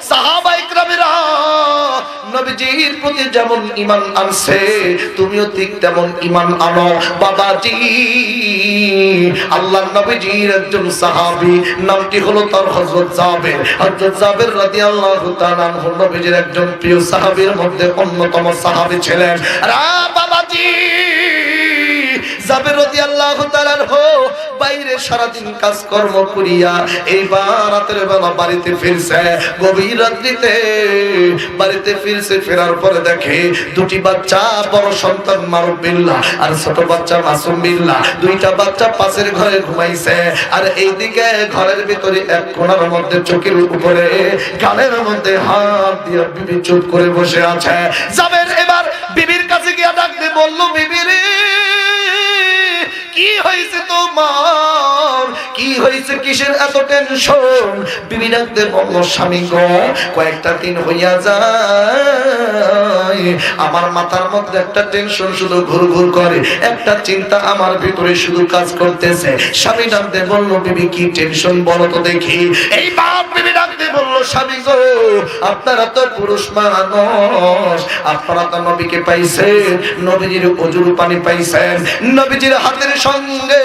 সাহাবায়ে কেরামেরা নবীজির প্রতি যেমন ঈমান আনছে তুমিও ঠিক তেমন ঈমান আনো বাবাজি। আল্লাহর নবীজির একজন সাহাবী নামটি হলো তার হযরত জাবের। হযরত জাবের রাদিয়াল্লাহু তাআলা আনহু নবীজির একজন প্রিয় সাহাবীর মধ্যে অন্যতম সাহাবী ছিলেন। বাবাজি জাবের রাদিয়াল্লাহু তাআলা বাইরে সারাদিন কাজকর্ম করিয়া এইবার রাতের বেলা বাড়িতে ফিরছে। গভীর রাত্রিতে বাড়িতে ফিরছে, ফেরার পরে দেখে দুটি বাচ্চা, বড় সন্তান মারুফ বিল্লাহ আর ছোট বাচ্চা মাসুম বিল্লাহ, দুইটা বাচ্চা পাশের ঘরে ঘুমাইছে। আর এইদিকে ঘরের ভিতরে এক কোণার মধ্যে চোখের উপরে গালের মধ্যে হাত দিয়ে বিবি চুপ করে বসে আছে। জাবের এবার বিবির কাছে গিয়া ডাক দিয়ে বলল, বিবি রে কি হয়েছে তোমার, কি হয়েছে, কিসের এত টেনশন? বিবি ডাকতে বলল, স্বামী গো কয়েকটা দিন হইয়া যায় আমার মাথার মধ্যে একটা টেনশন শুধু ঘুরঘুর করে, একটা চিন্তা আমার ভিতরে শুধু কাজ করতেছে। স্বামী ডাকতে বলল, বিবি কি টেনশন বলো তো দেখি। এই বাপ বিবি ডাকতে বলল, স্বামী গো আপনারা তো পুরুষ মানুষ, আপনারা তো নবীকে পাইছেন, নবীজির ওযুর পানি পাইছেন, নবীজির হাতের সঙ্গে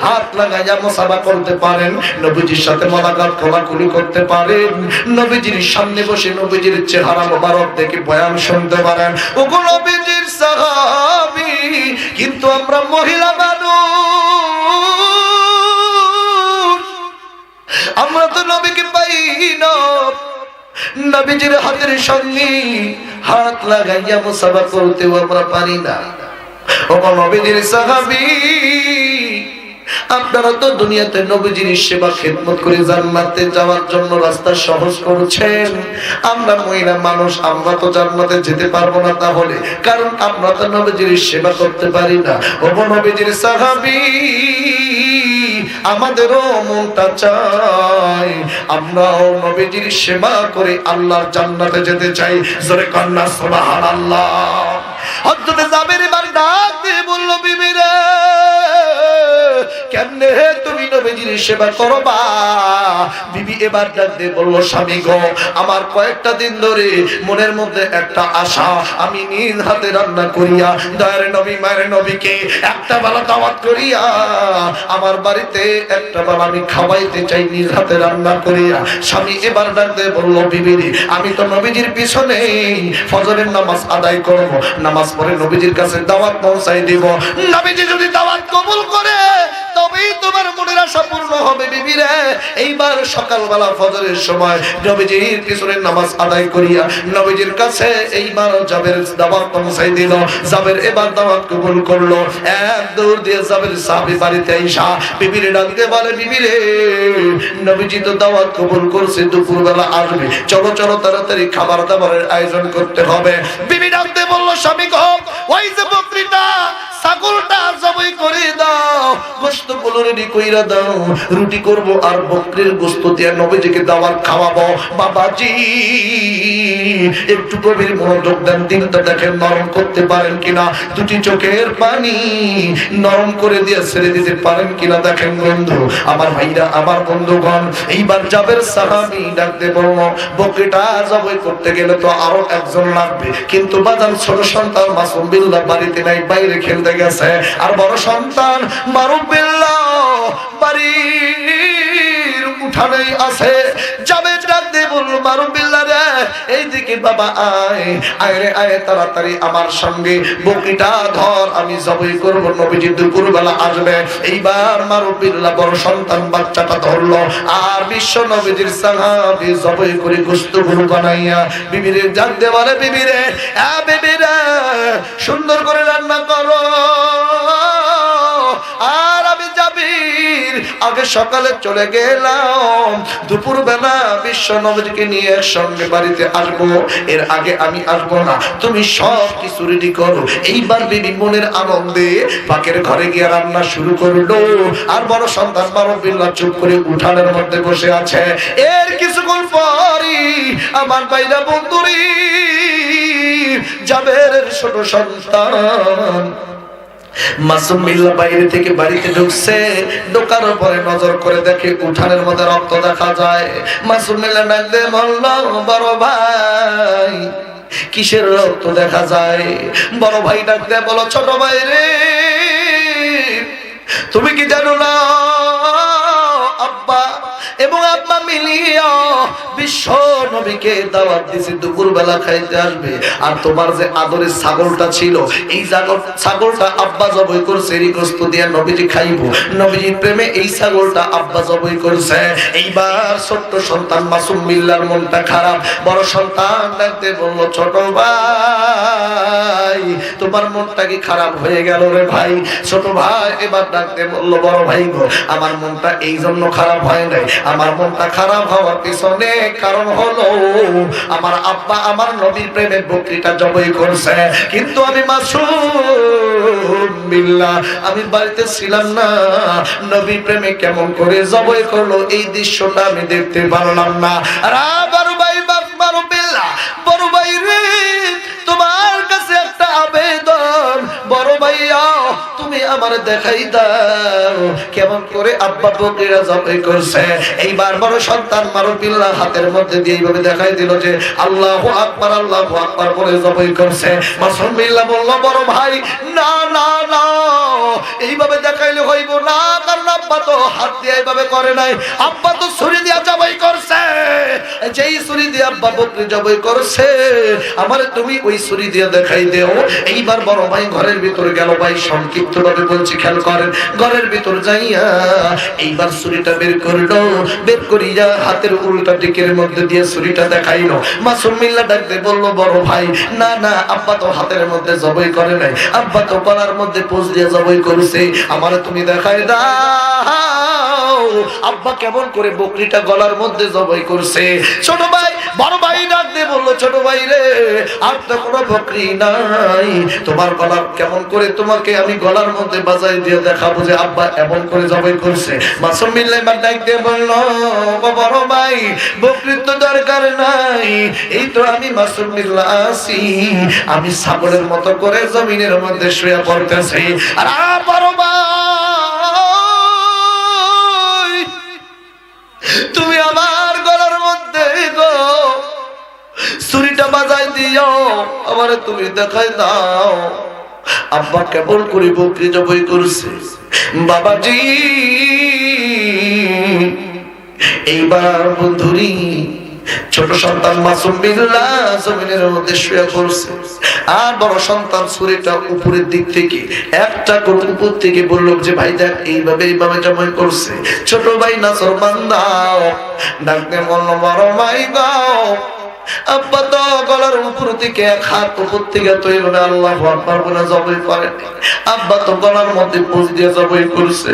হাত লাগাইয়া মুসাফা করতে পারেন, নবীজির সাথে মোলাকাত কোলাকুলি করতে পারেন, নবীজির সামনে বসে নবীজির চেহারা মোবারক দেখে বয়ান শুনতে পারেন, ওগো নবীজির সাহাবী। কিন্তু আমরা মহিলা মানুষ, আমরা তো নবীকে পাই না, নবীজির হাতের সঙ্গে হাত লাগাইয়া মুসাফা করতেও আমরা পারি না। ওগো নবীজির সাহাবী, আপনারা তো দুনিয়াতে নবীজির সেবা খেদমত করে জান্নাতে যাওয়ার জন্য রাস্তা সহজ করছেন, আমরা মহিলা মানুষ, আমরা তো জান্নাতে যেতে পারবো না তাহলে, কারণ আমরা তো নবীজির সেবা করতে পারি না। ওগো নবীজির সাহাবী, আমাদেরও মনটা চাই আমরাও নবীজির সেবা করে আল্লাহর জান্নাতে যেতে চাই। জোরে কন্যা সুবহানাল্লাহ। হযরত জাবের এবার ডাক দিয়ে বলল, বিবি রে কেমনে তুমি নবীজির সেবা করবা? বিবি এবার ডাক দিয়ে বলল, স্বামী গো আমার কয়েকটা দিন ধরে মনের মধ্যে একটা আশা, আমি নিজ হাতে রান্না করিয়া দয়ার নবী মায়ের নবীকে একটা বেলা দাওয়াত করিয়া আমার বাড়িতে একটা বেলা আমি খাওয়াইতে চাই নিজ হাতে রান্না করিয়া। স্বামী এবার ডাক দিয়ে বলল, বিবি রে আমি তো নবীজির পিছনে ফজরের নামাজ আদায় করব, নামাজ পড়ে নবীজির কাছে দাওয়াত পৌঁছাই দিব, নবীজি যদি দাওয়াত কবুল করে তবেই তোমার মনের আশা পূর্ণ হবে। বিবি রে এইবার সকালবেলা ফজরের সময় নবীজির পিছনে নামাজ আদায় করিয়া নবীজির কাছে এইবার জাবের দাওয়াত পৌঁছাই দিল। জাবের এবার দাওয়াত কবুল করলো। এক দৌড় দিয়ে জাবের সাহাবী বাড়িতে আইসা বিবি রে ডাকতে বলে, বিবি রে নবীজি তো দাওয়াত কবুল করছে, দুপুরবেলা আসবে, চলো চলো তাড়াতাড়ি খাবার দাবারের আয়োজন করতে হবে। বিবি ডাকতে বলল, স্বামী গো ওই যে বকরিটা ছাগলটা জবাই করে দাও, গোশতগুলো রেডি কইরা দাও, রুটি করব আর বকরির গোশত দিয়ে নবীজিকে দাওয়াত খাওয়াবো। বাবাজি একটু গভীর মনোযোগ দেন, দিনটা দেখেন নরম করতে পারেন কিনা, দুটি চোখের পানি নরম করে দিয়ে ছেড়ে দিতে পারেন কিনা দেখেন বন্ধু আমার, ভাইরা আমার বন্ধুগণ। এইবার জাবের সাহাবী ডাকতে বলল, বকরিটা জবাই করতে গেলে তো আরো একজন লাগবে, কিন্তু বাজান ছোট সন্তান মাসুম বিল্লাহ বাড়িতে নাই, বাইরে খেলতে গেছে, আর বড় সন্তান মারুফ বিল্লাহ বাড়ির উঠানেই আছে। যাবে ডাকতে বলল, মারুফ বিল্লাহ রে এইদিকে বাবা আয়, আয় রে আয়, তাড়াতাড়ি আমার সঙ্গে বকরিটা ধর, আমি জবাই করব, নবীজি দুপুরবেলা আসবে। এইবার মারুফ বিল্লাহ বড় সন্তান বাচ্চাটা ধরলো, আর বিশ্ব নবীজির সাহাবী জবাই করে গোশতগুলো বানাইয়া বিবিরে ডাকতে বলে, বিবি রে বিবি রে সুন্দর করে রান্না করো, আর আমি জাবির আগে সকালে চলে গেলাম, দুপুর বেলা বিশ্ব নবীকে নিয়ে একসঙ্গে বাড়িতে আসবো, এর আগে আমি আসবো না, তুমি সব কিছু রেডি করো। এইবার বিবি মনের আনন্দে পাকের ঘরে গিয়ে রান্না শুরু করলো, আর বড় সন্তান মারুফ বিল্লাহ চুপ করে উঠানের মধ্যে বসে আছে। এর কিছুক্ষণ পরই আমার ভাইরা বন্ধুরি জাবেরের ছোট সন্তান মাসুম মিল্লা বাইরে থেকে বাড়িতে ঢুকছে, ঢোকার পরে নজর করে দেখে উঠানের মধ্যে রক্ত দেখা যায়। মাসুম মিল্লা ডাক দিয়ে বলল, বড় ভাই কিসের রক্ত দেখা যায়? বড় ভাই ডাক দিয়ে বলো, ছোট ভাই রে তুমি কি জানো না আব্বা এবং আব্বা মিলিয়া বিশ্ব নবীকে দাওয়াত দিয়েছে দুপুর বেলা খাইতে আসবে, আর তোমার যে আদরের ছাগলটা ছিল এই ছাগলটা আব্বা জবাই করছে, এই গোশত দিয়ে নবীজি খাইবো, নবীজির প্রেমে এই ছাগলটা আব্বা জবাই করছে। এইবার ছোট্ট সন্তান মাসুম মিল্লার মনটা খারাপ। বড় সন্তান ডাকতে বলল, ছোট ভাই তোমার মনটা কি খারাপ হয়ে গেল রে ভাই? ছোট ভাই এবার ডাকতে বলল, বড় ভাই গো আমার মনটা এই জন্য খারাপ হয় নাই, আমার মনটা খারাপ হওয়ার পিছনে কারণ হলো আমার আব্বা আমার নবীর প্রেমের বকরিটা জবাই করছে, কিন্তু আমি মাসুম বিল্লাহ আমি বাড়িতে ছিলাম না, নবীর প্রেমে কেমন করে জবাই করলো এই দৃশ্যটা আমি দেখতে পারলাম না। বড় ভাই মাসুম বিল্লাহ, বড় ভাই রে তোমার কাছে একটা আবেদন, বড় ভাইয়া তুমি আমার দেখাই দাও কেমন করে আব্বা বকরিরা জবাই করছে। এইবার বড় সন্তান মারুবিল্লাহ হাতের মধ্যে দিয়ে এইভাবে দেখাই দিল যে আল্লাহু আকবার আল্লাহু আকবার বলে জবাই করছে। মাসুম বিল্লাহ বলল, বড় ভাই না না না এইভাবে দেখাইলে হইব না, কারণ আব্বা তো হাত দিয়ে এইভাবে করে নাই, আব্বা তো ছুরি দিয়ে জবাই করছে, যেই ছুরি দিয়ে আব্বা বকরি জবাই করছে আমারে তুমি ওই ছুরি দিয়ে দেখাই দেও। এইবার বড় ভাই ঘরের ভিতর গেল, ভাই সংক্ষিপ্ত ভাবে বলছি খেয়াল করেন, ঘরের ভিতর যাইয়া এইবার ছুরিটা বের করলো, বের করিয়া হাতের উল্টা দিকের মধ্যে দিয়ে ছুরিটা দেখাইলো। মাসুম মিল্লাহ ডাকতে বলল, বড় ভাই না না আব্বা তো হাতের মধ্যে জবাই করে নাই, আব্বা তো গলার মধ্যে পোঁচ দিয়ে জবাই করছে, আমারে তুমি দেখাই দাও আব্বা কেমন করে বকরিটা গলার মধ্যে জবাই করছে। ছোট ভাই বড় ভাই ডাকতে বললো, ছোট ভাই রে আর তো কোনো বকরি নাই, তোমার গলা কেমন করে তোমাকে আমি গলার মধ্যে বাজাই দিয়ে দেখাবো যে আব্বা এমন করে জবাই করছে। মাসুম মিল্লাহ ডাকতে বলল, বড় ভাই বকরির তো দরকার নাই, এই তো আমি মাসুম মিল্লাহ আছি, আমি ছাগলের মতো করে জমিনের মধ্যে শুয়ে পড়তেছি। আর বড় ভাই তুমি আমার গলার মধ্যে গো ছুরিটা বাজাই দিও, আমারে তুমি দেখাই দাও আব্বা কেমন করে বকরি জবাই করছে। বাবাজি এইবার বন্ধুরি ছোট সন্তান মাসুম বিল্লাহ জমিনের মধ্যে শুয়ে পড়ছে, আর বড় সন্তান ছুরিটা উপরের দিক থেকে একটা করে উপর থেকে বলল যে ভাই দেখ এইভাবে এইভাবে জবাই করছে। ছোট ভাই নাসর বান্দাও ডাকতে বলল, বড় ভাই গাও আব্বা তো গলার উপর থেকে এক হাত উপর থেকে তৈরি করে আল্লাহু আকবার বলে জবাই করে, আব্বা তো গলার মধ্যে পোঁচ দিয়ে জবাই করছে।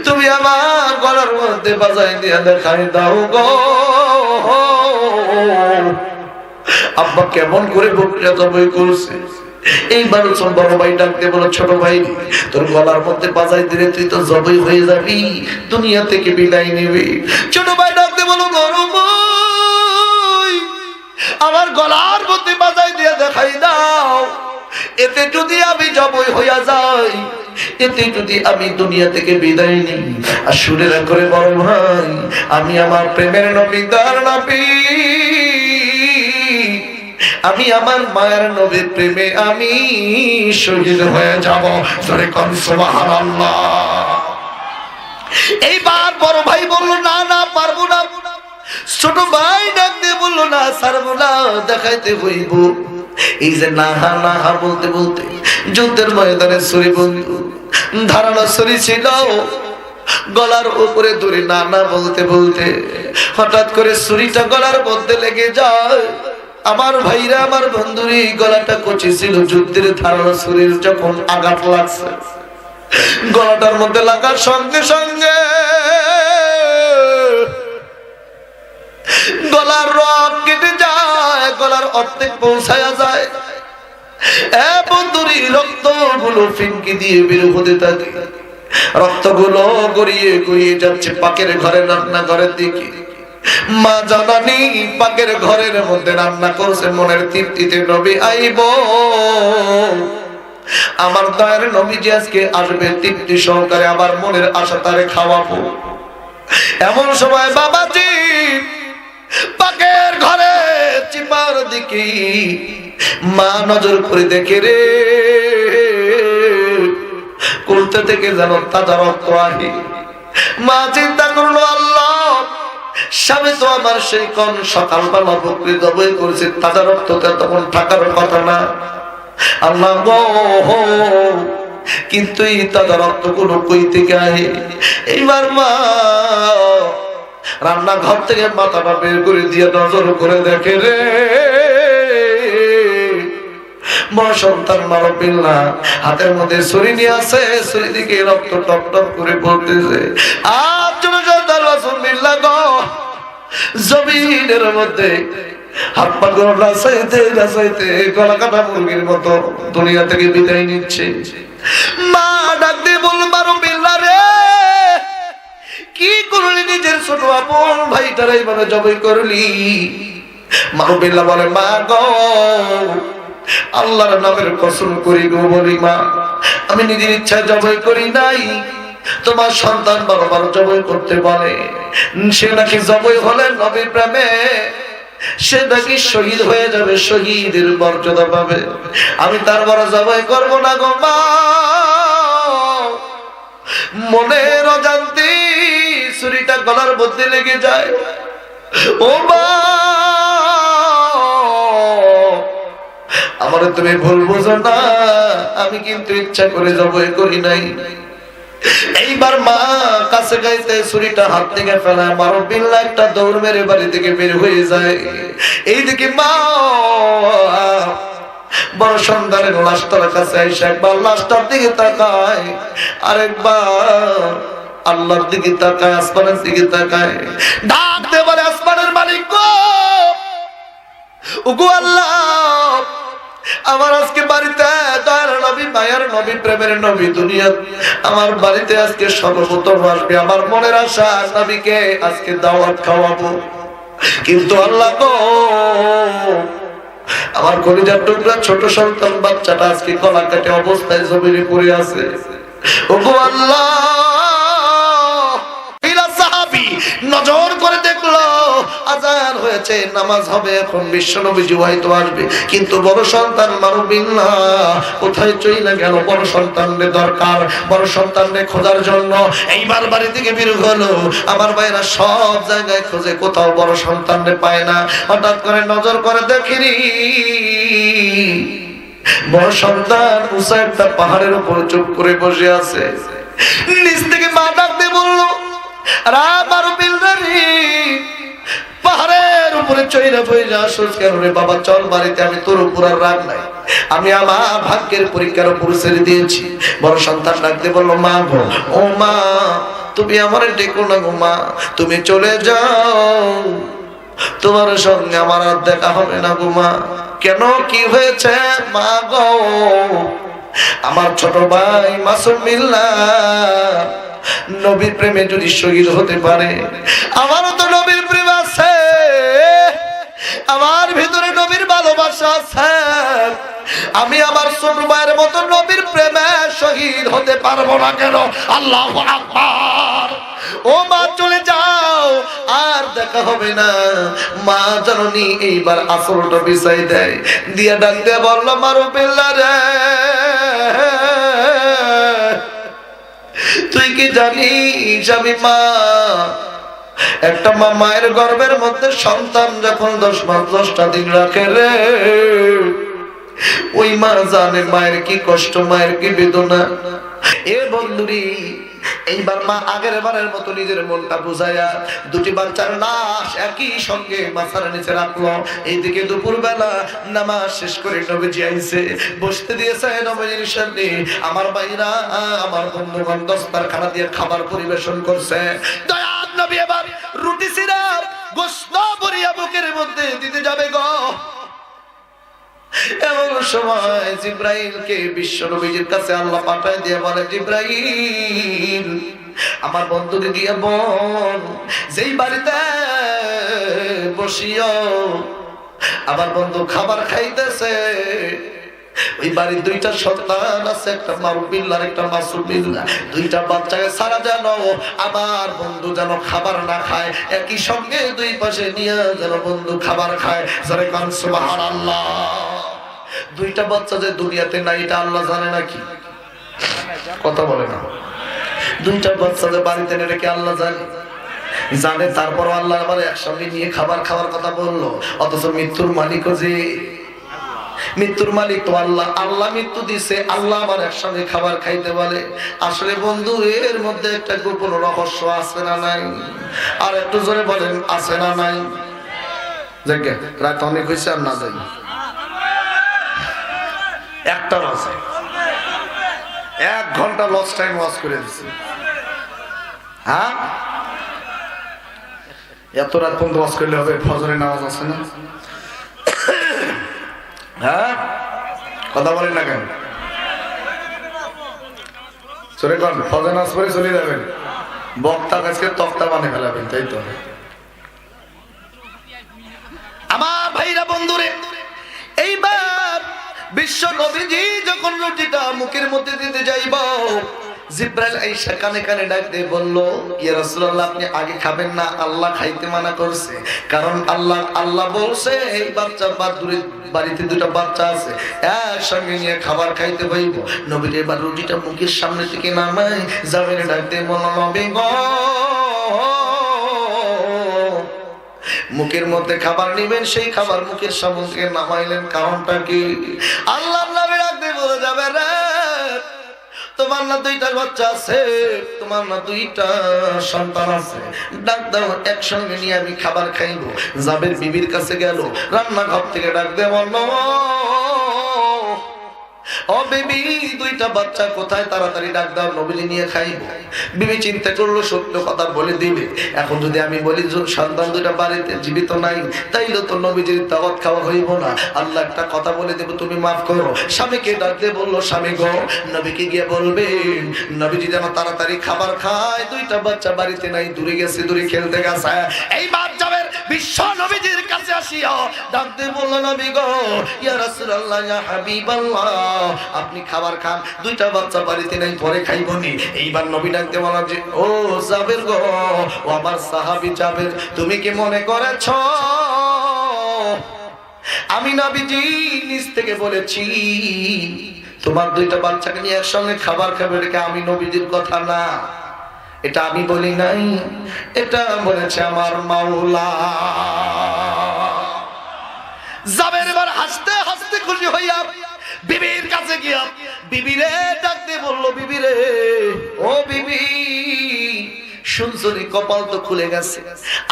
তুমি আমার গলার মধ্যে বাজাই দিয়ে দেখাই দাও গো আব্বা কেমন করে বকরিটা জবাই করছে। এইবার বড় ভাই ডাকতে বলো, ছোট ভাই তোর গলার মধ্যে বাজাই দিলে তুই তো জবাই হয়ে যাবি, দুনিয়া থেকে বিদায় নিবি। ছোট ভাই ডাকতে বলো, বড় ভাই আমার গলার মধ্যে বাজাই দিয়ে দেখাই দাও, এতে যদি আমি জবাই হইয়া যাই, এতে যদি আমি দুনিয়া থেকে বিদায় নিই। আর শুনে করে বড় ভাই আমি আমার প্রেমের নবী তার নবী, আমি আমার মায়ের নবীর প্রেমে আমি শহীদ হয়ে যাব। জোরে কোন সুবহানাল্লাহ। এইবার বড় ভাই বলল, না না পারবো না। ছোট ভাই ডাক দিয়ে বলল, না ছাড়বো না, দেখাইতে হইব। এই যে না না বলতে বলতে যুদ্ধের ময়দানে ছুরি বন্ধু ধারালো ছুরি ছিল, গলার উপরে ধরে না না বলতে বলতে হঠাৎ করে ছুরিটা গলার মধ্যে লেগে যায়। আমার ভাইরা আমার বন্ধুরি গলাটা কচি ছিল, যুদ্ধের ধারালো ছুরির যখন আঘাত লাগছে গলাটার মধ্যে লাগার সঙ্গে সঙ্গে গলার রক কেটে যায়, গলার অর্ধেক পৌঁছায়া যায়। বন্ধুরি রক্তগুলো ফিনকি দিয়ে বের হতে থাকে, রক্তগুলো গড়িয়ে গড়িয়ে যাচ্ছে পাকের ঘরে রান্না ঘরের দিকে। মা জানানি পাকের ঘরের মধ্যে রান্না করছে মনের তৃপ্তিতে নবী আইব, আমার দয়ার নবীজি আজকে আসবে তৃপ্তি সহকারে, আবার মনের আশা তারে খাওয়াবো। এমন সময় বাবাজি পাকের ঘরে চিপার দিকে মা নজর করে দেখে রে কুলতে থেকে যেন তাজা রক্ত আহি। মা চিন্তা করলো, আল্লাহ স্বামী তো আমার সেই কোন সকালবেলা বকরি জবাই করেছে, তাজা রক্তটা তখন থাকার কথা না আল্লাহ গো, কিন্তু এই তাজা রক্ত কোন কই থেকে আহে। এইবার মা রান্নাঘর থেকে মাথাটা বের করে দিয়ে নজর করে দেখে রে বড় সন্তান মারবিল্লাহ হাতের মধ্যে ছুরি নিয়ে আছে, ছুরি দিকে রক্ত টপ টপ করে পড়তেছে। আর ছোট সন্তান রাসূলুল্লাহ গো জমিনের মধ্যে হাত পা করে নাচাইতে নাচাইতে গলা কাটা মুরগির মতো দুনিয়া থেকে বিদায় নিচ্ছে। মা ডাক দিয়ে বলল, মারবিল্লাহ রে কি করলি, নিজের ছোট আপন ভাইটার এইভাবে জবাই করলি? মারবিল্লাহ বলে, মা গো আল্লাহর নামের কসম করি গো বলি মা, আমি নিজের ইচ্ছায় জবাই করি নাই, তোমার সন্তান বারবার জবাই করতে বলে, সে নাকি জবাই হলে নবীর প্রেমে সে নাকি শহীদ হয়ে যাবে, শহীদের মর্যাদা পাবে, আমি তার বড় জবাই করব না গো মা। মনের অজান্তে ছুরিটা গলার মধ্যে লেগে যায়। ও মা আমার তুমি ভুল বুঝো না, আমি কিন্তু ইচ্ছা করে জবাই করি নাই। এইবার মা কাছে গাইতে ছুরিটা হাত থেকে ফেলায়, মারবিল্লাহ একটা দৌড় মেরে বাড়ি থেকে বের হয়ে যায়। এইদিকে মা বড় সন্তানের লাশটার কাছে এসে একবার লাশটার দিকে তাকায়, আরেকবার আল্লাহর দিকে তাকায়, আসমানের দিকে তাকায়, ডাক দিয়ে বলে, আসমানের মালিক গো, ওগো আল্লাহ, আমার আজকে বাড়িতে দয়ার নবী, মায়ার নবী, প্রেমের নবী দুনিয়া আমার বাড়িতে আজকে সর্বপ্রথম আসবে, আমার মনের আশা নবীকে আজকে দাওয়াত খাওয়াবো, কিন্তু আল্লাহ গো আমার কলিজার টুকরা ছোট সন্তান বাচ্চাটা আজকে গলা কাটে অবস্থায় জমিনে পড়ে আছে। ওগো আল্লাহ, নজর করে দেখলো আজান হয়েছে, নামাজ হবে, এখন বিশ্বনবীজি হয়তো আসবে, কিন্তু বড় সন্তান মারবিল্লাহ কোথায় চলে গেল? বড় সন্তানের দরকার, বড় সন্তানের খোঁজার জন্য এইবার বাড়ি থেকে বের হলো। আমার ভাইরা সব জায়গায় খোঁজে, কোথাও বড় সন্তানরে পায় না। হঠাৎ করে নজর করে দেখিনি বড় সন্তান উঁচা একটা পাহাড়ের উপর চুপ করে বসে আছে। নিচ থেকে মা ডাক দিয়ে বললো, পাহাড়ের উপরে চইরা বইরা আসছ কেন রে বাবা? চল বাড়িতে, আমি তোর উপর আর রাগ নাই, আমি আমার ভাগ্যের পরীক্ষার উপর ছেড়ে দিয়েছি। বড় সন্তান ডাকতে বললো, মা গো, ও মা তুমি আমার ডেকো না গো মা, তুমি চলে যাও, তোমার সঙ্গে আমার আর দেখা হবে না গো মা। কেন, কি হয়েছে? মা গো আমার ছোট ভাই মাসুম বিল্লাহ নবীর প্রেমে যদি শহীদ হতে পারে, আমারও তো নবীর প্রেম আছে, আমার ভিতরে নবীর ভালোবাসা আছে, আমি আমার ছোট ভাইয়ের মতো নবীর প্রেমে শহীদ হতে পারবো না কেন? আল্লাহু আকবার। ও মা চলে যাও, আর দেখা হবে না। মা জননী এইবার আসলটা বিছাই দেয়, দিয়া ডাক দিয়ে বলল, মারবিল্লাহ রে তুই কি জানিস আমি মা? একটা মা মায়ের গর্ভের মধ্যে সন্তান যখন 10 মাস 10টা দিন রাখে রে, ওই মা জানে মায়ের কি কষ্ট, মায়ের কি বেদনা। এ বন্ধুরি এইবার মা আগের বারের মতো নিজের মনটা বুঝাইয়া দুটি বাচ্চার লাশ একই সঙ্গে মাথার নিচে রাখলো। এইদিকে দুপুর বেলা নামাজ শেষ করে নবীজি আইছে, বসতে দিয়েছে নবীজির সামনে। আমার ভাইরা, আমার বন্ধুগণ দস্তারখানা দিয়ে খাবার পরিবেশন করছে। দয়ার নবী এবার রুটি সিরাপ গোশত ভরিয়া বুকের মধ্যে দিতে যাবে গো। এমন সময় জিব্রাইলকে বিশ্ব নবীজির কাছে আল্লাহ পাঠায় দিয়ে বলে, জিব্রাইল আমার বন্ধুকে গিয়ে বল, যেই বাড়িতে বসিও আমার বন্ধু খাবার খাইতেছে, ওই বাড়ির দুইটা সন্তান আছে, একটা মারুবিল্লা আর একটা মাসুবিল্লা, দুইটা বাচ্চাকে সারা যেন আমার বন্ধু যেন খাবার না খায়, একই সঙ্গে দুই পাশে নিয়ে যেন বন্ধু খাবার খায়। জোরে কান সুবহানাল্লাহ। দুইটা বাচ্চা যে দুনিয়াতে নাই এটা আল্লাহ জানে নাকি? কথা বলে না। দুইটা বাচ্চা যে বাড়িতে নেই এটা কি আল্লাহ জানে? জানে। তারপর আল্লাহ আমার একসঙ্গে নিয়ে খাবার খাওয়ার কথা বললো, অথচ মৃত্যুর মালিকও যে, মৃত্যুর মালিক তো আল্লাহ। আল্লাহ মৃত্যু দিছে, আল্লাহ আমার একসঙ্গে খাবার খাইতে বলে। আসলে বন্ধু এর মধ্যে একটা গোপন রহস্য আছে না নাই? আর একটু জোরে বলেন, আছে না নাই? দেখে রাত অনেক হয়েছে, আর না যাই, একটা আছে 1 ঘন্টা লস টাইম ওয়াজ করে দিচ্ছে। হ্যাঁ, এত রাত পর্যন্ত ওয়াজ করলে হবে? ফজরের নামাজ আছে না? হ্যাঁ, কথা বলেন না কেন? চলে কন ফজর নামাজ পড়ে চলে যাবেন, বক্তা কাছে তক্তা বানিয়ে ফেলাবেন, তাই তো? আমার ভাইরা বন্ধুরে, এইবার বিশ্ব নবীজি যখন রুটিটা মুখের মধ্যে দিতে যাইব, জিব্রাইল আয়েশা কানে কানে ডাক দিয়ে বলল, ইয়া রাসূলুল্লাহ আপনি আগে খাবেন না, আল্লাহ খাইতে মানা করছে। কারণ আল্লাহ বলছে এই বাচ্চা বাড়িতে দুটো বাচ্চা আছে, একসঙ্গে নিয়ে খাবার খাইতে পাইব। নবী এবার রুটিটা মুখের সামনে থেকে নামায় জামিনে ডাক দিয়ে বলল, নবী গো, মুখের মধ্যে খাবার নিবেন, সেই খাবার মুখের সামনে থেকে নামাইলেন, কারণটা কি? আল্লাহ নবী ডাক দিয়ে বলে যাবে, রে তোমার না দুইটা বাচ্চা আছে, তোমার না দুইটা সন্তান আছে, ডাক দাও একসঙ্গে নিয়ে আমি খাবার খাইবো। জাবের বিবির কাছে গেল, রান্নাঘর থেকে ডাক দিয়ে বলল, ও বিবি দুইটা বাচ্চা কোথায়, তাড়াতাড়ি ডাক দাও, নবীজি নিয়ে খাইবো। বিবি চিন্তা করলো সত্য কথা বলে দিবে। এখন যদি আমি বলি সন্তান দুইটা বাড়িতে জীবিত নাই, তাইলে তো নবীজির দাওয়াত খাওয়া হইব না। আল্লাহ একটা কথা বলে দেব, তুমি মাফ করো। স্বামীকে ডাক দিয়ে বললো, স্বামী গো, নবীকে গিয়ে বলবেন নবীজি যেন তাড়াতাড়ি খাবার খায়, দুইটা বাচ্চা বাড়িতে নাই, দূরে গেছে, দূরে খেলতে গেছে। এই বাচ্চাদের বিশ্ব নবীজির কাছে আসিয়া ডাক দিয়ে বললো, নবী গো, ইয়া রাসূলুল্লাহ, ইয়া হাবিবাল্লাহ, আপনি খাবার খান, দুইটা বাচ্চা বাড়িতে নাই, পরে খাইবনি। এইবার নবী ডাকতে বললেন যে, ও জাবের গো, ও আমার সাহাবী জাবের, তুমি কি মনে করেছ আমি নবীজি নিজ থেকে বলেছি তোমার দুইটা বাচ্চাকে নিয়ে একসঙ্গে খাবার খাবে? এটা আমি নবীজির কথা না, এটা আমি বলি নাই, এটা বলেছে আমার মাওলা। জাবের এবার হাসতে হাসতে খুশি হইয়া বিবির কাছে গিয়া বিবিরে ডাক দিয়ে বললো, বিবিরে, ও বিবি, শুনছনি কপাল তো খুলে গেছে,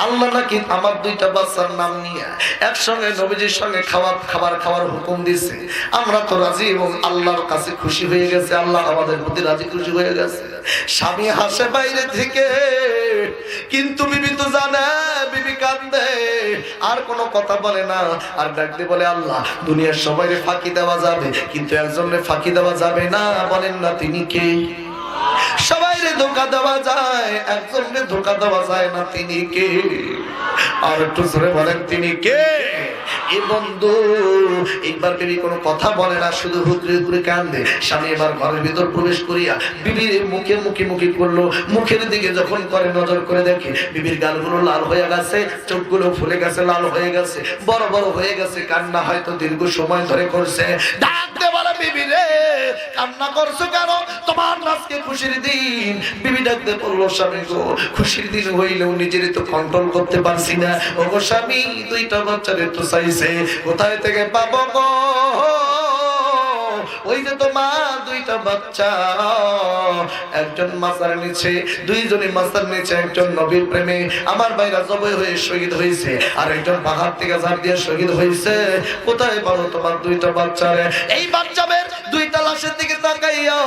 আল্লাহ নাকি আমার দুইটা বাচ্চার নাম নিয়ে একসঙ্গে নবীজির সঙ্গে খাবার খাওয়ার হুকুম দিছে। আমরা তো রাজি এবং আল্লাহর কাছে খুশি হয়ে গেছে, আল্লাহ আমাদের প্রতি রাজি খুশি হয়ে গেছে। স্বামী হাসে বাইরে থেকে, কিন্তু বিবি তো জানে, বিবি কান্দে, আর কোনো কথা বলে না। আর ডাকতে বলে, আল্লাহ দুনিয়ার সবাইরে ফাঁকি দেওয়া যাবে, কিন্তু একজনের ফাঁকি দেওয়া যাবে না। বলেন না তিনি কে? সবাইরে ধোঁকা দেওয়া যায়, একজনকে ধোঁকা দেওয়া যায় না, তিনি কে? আর একটু জোরে বলেন, তিনি কে? এই বন্ধু একবার বিবি কোনো কথা বলে না, শুধু হুদরে হুদরে কান্দে। স্বামী এবার ঘরের ভিতর প্রবেশ করিয়া বিবির মুখে মুখে করলো, মুখের দিকে যখন করে নজর করে দেখে বিবির গালগুলো লাল হয়ে গেছে, চোখগুলো ফুলে গেছে, লাল হয়ে গেছে, বড় বড় হয়ে গেছে, কান্না হয়তো দীর্ঘ সময় ধরে করছে। ডাকতে বলে, বিবি রে, কান্না করছো কেন? তোমার আজকে খুশির দিন। বিবি ডাকতে বললো, স্বামী গো, খুশির দিন হইলেও নিজেরই তো কন্ট্রোল করতে পারছি না। ও গো স্বামী, দুইটা বাচ্চার একটু চাইছে, কোথায় থেকে পাবো গো? ওই যে তোমার দুইটা বাচ্চা, একজন মাজার নিচে, দুইজনই মাজার নিচে, একজন নবীর প্রেমে আমার ভাইরা জবাই হয়ে শহীদ হয়েছে, আর একজন পাহাড় থেকে ঝাঁপ দিয়ে শহীদ হয়েছে। কোথায় পাবো তোমার দুইটা বাচ্চারে? এই বাচ্চাদের দুইটা লাশের দিকে তাকাইয়া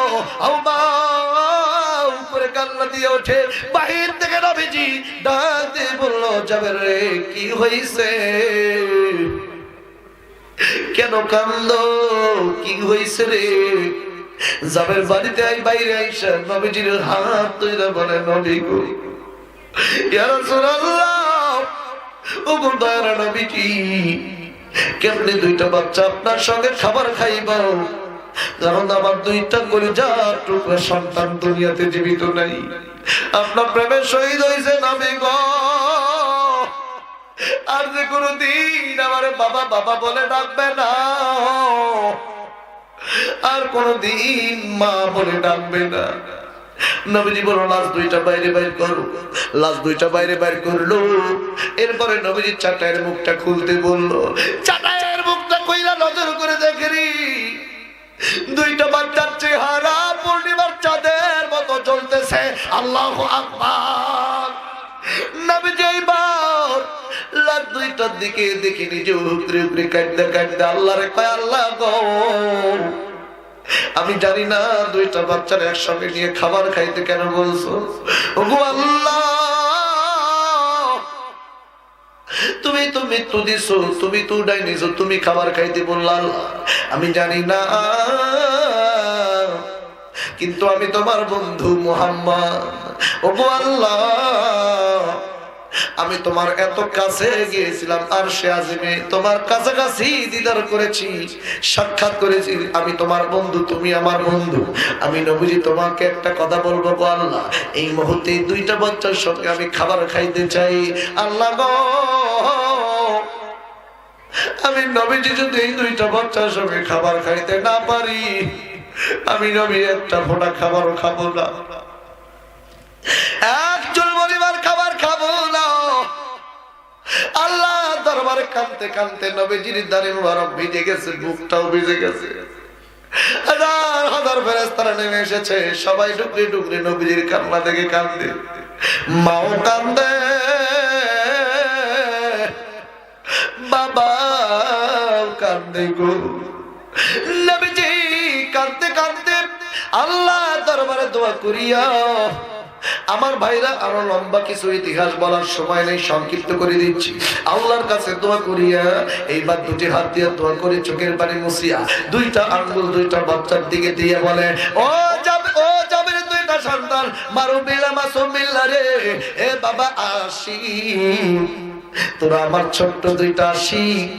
উপরে কান্না দিয়ে ওঠে। বাহির থেকে নবীজি ডাক দিয়ে বললো, যাবে রে, কি হয়েছে? কেন কান্দ? কি হয়েছে রে? জাবের বাড়িতে বাইরে আইসা নবীজির হাত ধরে বলে, নবী গো, ইয়া রাসূলুল্লাহ, ও গো দয়ার নবীজি, কেমনে দুইটা বাচ্চা আপনার সঙ্গে খাবার খাইব? কারণ আমার দুইটা কলিজার টুকরা সন্তান দুনিয়াতে জীবিত নাই, আপনার প্রেমে শহীদ হয়েছে নবী গো। আর যে কোনদিন আমার বাবা বাবা বলে ডাকবে না, আর কোনদিন মা বলে ডাকবে না। নবীজি বলল, লাশ দুইটা বাইরে বাইর করো। লাশ দুইটা বাইরে বাইর করলো। এরপরে নবীজি চাটাইয়ের মুখটা খুলতে বললো। চাটাইয়ের মুখটা কইলা নজর করে দেখেনি, দুইটা বাচ্চার চেহারা পূর্ণিমার চাঁদের মতো জ্বলতেছে। আল্লাহু আকবার। নবীজি এইবার লাশ দুইটার দিকে দেখে নিজে উকরে উকরে কাঁদতে কাঁদতে আল্লাহরে কয়, আল্লাহ গো, আমি জানি না দুইটা বাচ্চার একসঙ্গে নিয়ে খাবার খাইতে কেন বলছো। ওগো আল্লাহ, তুমি তো মৃত্যু দিছো, তুমি তো উঠাই নিছো, তুমি খাবার খাইতে বললা। আমি জানি না, কিন্তু আমি তোমার বন্ধু মুহাম্মদ। ওগো আল্লাহ, আমি তোমার এত কাছে গিয়েছিলাম, আর সে আজিমে তোমার কাছাকাছি দিদার করেছি, সাক্ষাৎ করেছি। আমি তোমার বন্ধু, তুমি আমার বন্ধু। আমি নবীজি তোমাকে একটা কথা বলবো গো আল্লাহ, এই মুহূর্তে দুইটা বাচ্চার সঙ্গে আমি খাবার খাইতে চাই। আল্লাহ গো, আমি নবীজি যদি এই দুইটা বাচ্চার সঙ্গে খাবার খাইতে না পারি, আমি নবী একটা ফোঁটা খাবারও খাবো না, একজন পরিবার খাবার খাবো না। আল্লাহ দরবারে কাঁদতে কাঁদতে নবীজির দাড়ি মুবারক ভিজে গেছে, বুকটাও ভিজে গেছে। হাজার হাজার ফেরেশতারা নেমে এসেছে, সবাই ডুকরে ডুকরে নবীজির কান্না দেখে কান্দে। মাও কান্দে, বাবা কান্দে গো। নবীজি কাঁদতে কাঁদতে আল্লাহ দরবারে দোয়া করিয়া, আমার ভাইরা আরো লম্বা কিছু ইতিহাস বলার সময় নেই, সংক্ষিপ্ত করে দিচ্ছি। আল্লাহর কাছে দোয়া করিয়া এইবার দুটি হাত দিয়ে দোয়া করে চোখের পানি মুছিয়া দুইটা আঙ্গুল দুইটা বাচ্চার দিকে দিয়ে বলে, ও জাবের দুইটা সন্তান, মারু বিলা মাসুম বিল্লাহ রে, এ বাবা আসি, তোরা আমার ছোট্ট দুইটা আশিক,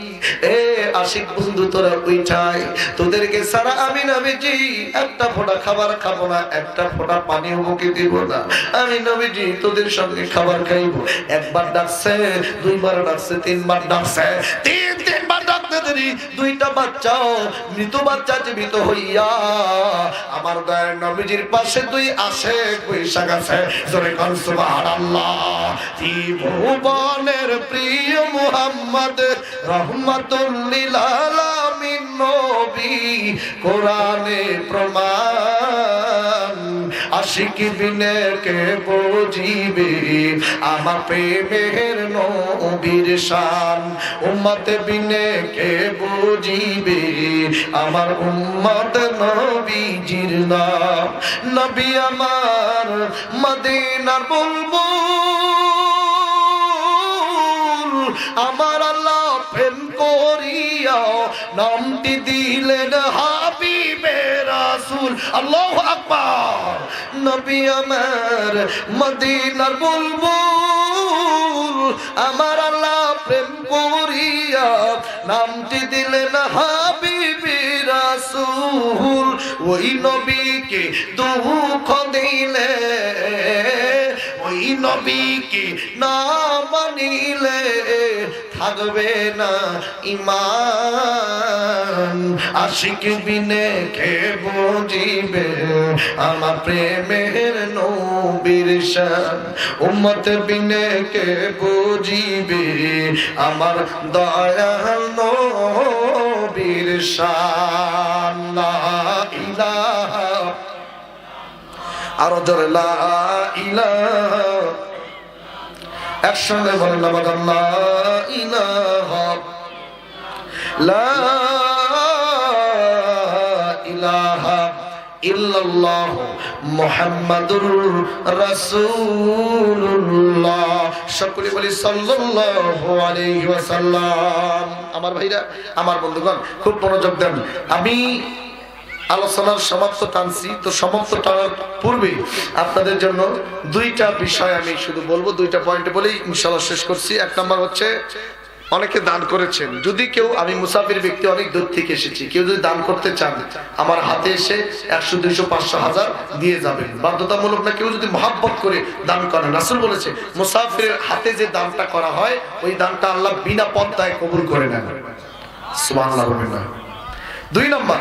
এ আশিক বন্ধু, তোরা উঠাই, তোদেরকে ছাড়া আমি নবীজি একটা ফোঁটা খাবার খাবো না, একটা ফোঁটা পানিও মুখে দিব না। আমি নবীজি তোদের সঙ্গে খাবার খাইবো। একবার ডাকছে, দুইবার ডাকছে, তিনবার ডাকছে, তিনবার ডাকতে দেরি দুইটা বাচ্চাও মৃত বাচ্চা জীবিত হইয়া আমার দয়ার নবীজির পাশে দুই আশিক বৈশা গেছে। জোরে কোন সুবহানাল্লাহ। ত্রিভুবনের প্রিয় মুহাম্মদ রহমাতুল লিল আলামিন নবী, কোরআনে প্রমাণ, আশিক বিনে কে বুঝিবে আমার প্রেমের নবীর শান, উম্মত বিনে কে বুঝিবে আমার উম্মত নবীজির নাম। নবী আমার মদিনার বুলবুল, আমার আল্লাহ প্রেম করিয়া নামটি দিলেন হাবিবে রাসূল। আল্লাহু আকবার। নবী আমার মদিনার বুলবুল, আমার আল্লাহ প্রেম করিয়া নামটি দিলেন হাবিবে রাসূল। ওই নবীকে দুঃখ দিলে, ওই নবীকে না মানিলে থাকবে না ঈমান, আশিক বিনে কে বুঝিবে আমার প্রেমের নবীর শান, উম্মত বিনে কে বুঝিবে আমার দয়াল নবীর শান। লা ইলাহা, আরো জোরে লা ইলাহা, একসঙ্গে বলেন লা ইলাহা, লা ইলাহা ইল্লাল্লাহ মুহাম্মাদুর রাসূলুল্লাহ। সকলে বলি সাল্লাল্লাহু আলাইহি ওয়াসাল্লাম। আমার ভাইরা, আমার বন্ধুগণ, খুব মনোযোগ দেন। আমি আলোচনার সমাপ্ত টানছি, তো সমাপ্ত টানার পূর্বে আপনাদের জন্য দুইটা বিষয় আমি শুধু বলবো, দুইটা পয়েন্টে বলেই ইনশাআল্লাহ শেষ করছি। এক নাম্বার হচ্ছে, অনেকে দান করেছেন, যদি কেউ, আমি মুসাফির ব্যক্তি, অনেক দূর থেকে এসেছি, কেউ যদি দান করতে চান আমার হাতে এসে 100, 200, 500, 1000 দিয়ে যাবেন, বাধ্যতামূলক না। কেউ যদি মহাব্বত করে দান করেন, রাসূল বলেছে মুসাফিরের হাতে যে দানটা করা হয় ওই দানটা আল্লাহ বিনা পন্থায় কবুল করে নেন। সুবহানাল্লাহ। দুই নাম্বার,